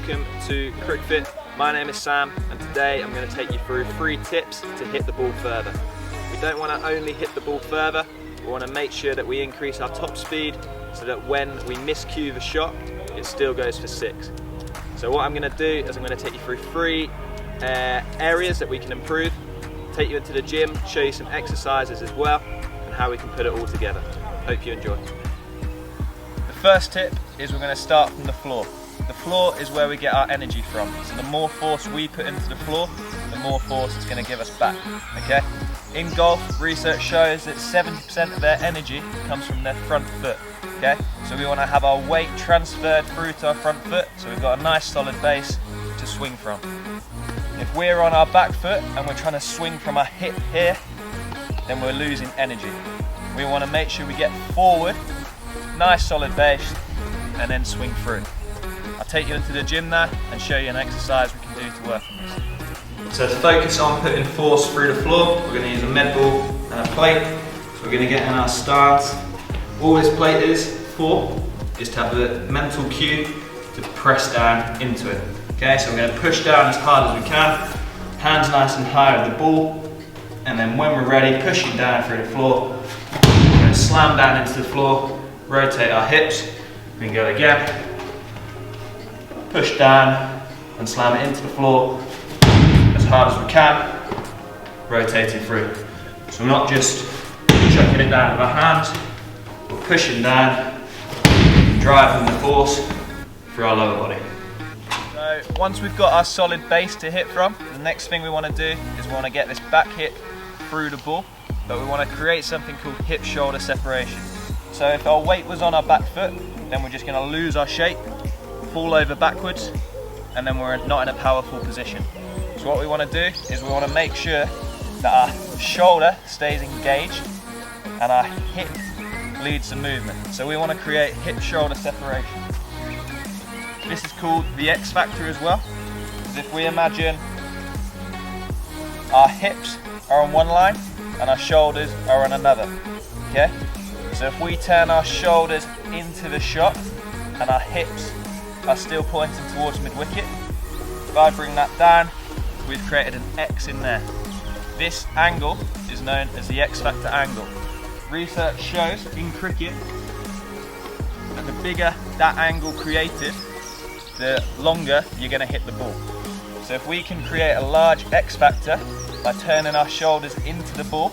welcome to CRICFIT. My name is Sam and today I'm going to take you through 3 tips to hit the ball further. We don't want to only hit the ball further, we want to make sure that we increase our top speed so that when we miscue the shot, it still goes for 6. So what I'm going to do is I'm going to take you through 3 areas that we can improve, take you into the gym, show you some exercises as well, and how we can put it all together. Hope you enjoy. The first tip is we're going to start from the floor. The floor is where we get our energy from. So the more force we put into the floor, the more force it's going to give us back. Okay? In golf, research shows that 70% of their energy comes from their front foot. Okay? So we want to have our weight transferred through to our front foot, so we've got a nice solid base to swing from. If we're on our back foot and we're trying to swing from our hip here, then we're losing energy. We want to make sure we get forward, nice solid base, and then swing through. I'll take you into the gym now and show you an exercise we can do to work on this. So to focus on putting force through the floor, we're going to use a med ball and a plate. So we're going to get in our stance. All this plate is for is to have the mental cue to press down into it. Okay, so we're going to push down as hard as we can, hands nice and high with the ball, and then when we're ready, pushing down through the floor, we're going to slam down into the floor, rotate our hips, we can go again. Push down and slam it into the floor as hard as we can, rotating through. So we're not just chucking it down with our hands, we're pushing down, driving the force through our lower body. So once we've got our solid base to hit from, the next thing we want to do is we want to get this back hip through the ball, but we want to create something called hip-shoulder separation. So if our weight was on our back foot, then we're just going to lose our shape, fall over backwards, and then we're not in a powerful position. So what we want to do is we want to make sure that our shoulder stays engaged and our hip leads the movement. So we want to create hip-shoulder separation. This is called the X factor as well, because if we imagine our hips are on one line and our shoulders are on another. Okay? So if we turn our shoulders into the shot and our hips are still pointing towards mid-wicket, if I bring that down, we've created an X in there. This angle is known as the X factor angle. Research shows in cricket that the bigger that angle created, the longer you're going to hit the ball. So if we can create a large X factor by turning our shoulders into the ball,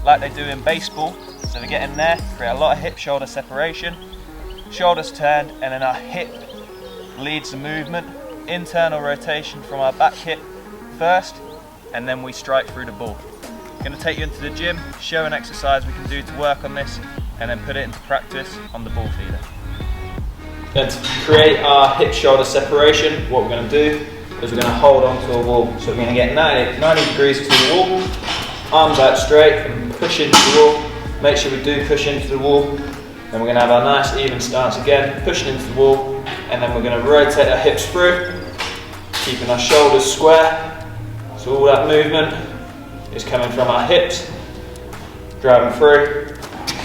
like they do in baseball, so we get in there, create a lot of hip-shoulder separation, shoulders turned, and then our hip leads the movement, internal rotation from our back hip first, and then we strike through the ball. I'm going to take you into the gym, show an exercise we can do to work on this, and then put it into practice on the ball feeder. Then to create our hip-shoulder separation, what we're going to do is we're going to hold on to a wall. So we're going to get 90 degrees to the wall, arms out straight, and push into the wall. Make sure we do push into the wall. Then we're going to have our nice even stance again, pushing into the wall, and then we're going to rotate our hips through, keeping our shoulders square. So all that movement is coming from our hips, driving through.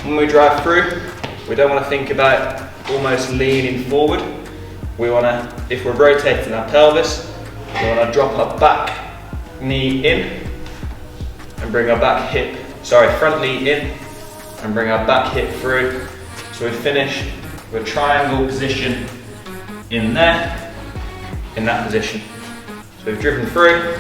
When we drive through, we don't want to think about almost leaning forward. We want to, if we're rotating our pelvis, we want to drop our back knee in and bring our front knee in and bring our back hip through. So we finish with a triangle position in there, in that position. So we've driven through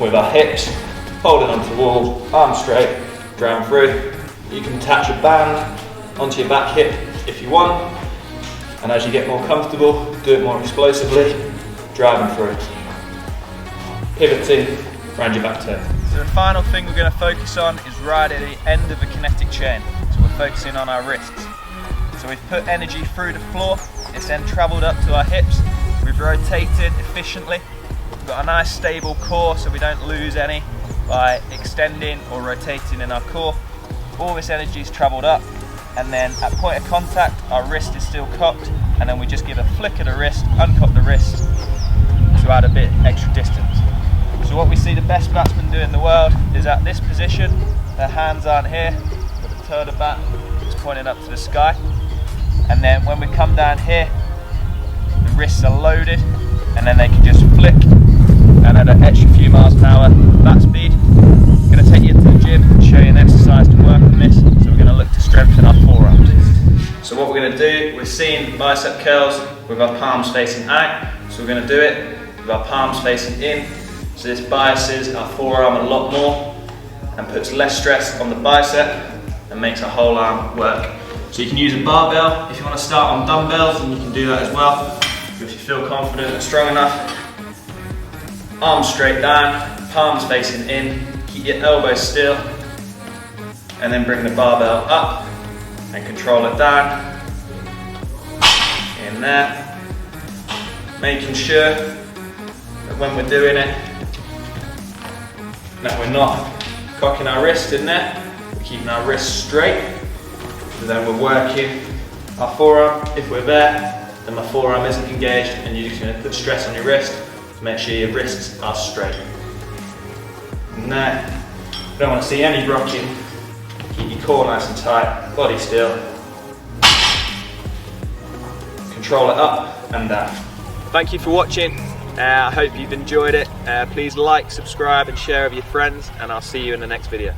with our hips, holding onto the wall, arms straight, driving through. You can attach a band onto your back hip if you want, and as you get more comfortable, do it more explosively, driving through, pivoting around your back toe. So the final thing we're going to focus on is right at the end of the kinetic chain. So we're focusing on our wrists. So we've put energy through the floor, it's then travelled up to our hips, we've rotated efficiently, we've got a nice stable core so we don't lose any by extending or rotating in our core. All this energy is travelled up, and then at point of contact our wrist is still cocked, and then we just give a flick of the wrist, uncock the wrist to add a bit extra distance. So what we see the best batsmen do in the world is at this position, their hands aren't here, but the toe of the bat is pointing up to the sky, and then when we come down here, wrists are loaded, and then they can just flick and add an extra few miles an hour back speed. I'm going to take you into the gym and show you an exercise to work on this. So we're going to look to strengthen our forearms. So what we're going to do, we've seen bicep curls with our palms facing out, so we're going to do it with our palms facing in. So this biases our forearm a lot more and puts less stress on the bicep and makes our whole arm work. So you can use a barbell if you want to start on dumbbells, and you can do that as well if you feel confident and strong enough. Arms straight down, palms facing in, keep your elbows still, and then bring the barbell up and control it down, in there, making sure that when we're doing it, that we're not cocking our wrist in there, we're keeping our wrists straight, so then we're working our forearm. If we're there, then my forearm isn't engaged, and you're just going to put stress on your wrist to make sure your wrists are straight. And there, you don't want to see any rocking. Keep your core nice and tight, body still. Control it up and down. Thank you for watching. I hope you've enjoyed it. Please like, subscribe and share with your friends, and I'll see you in the next video.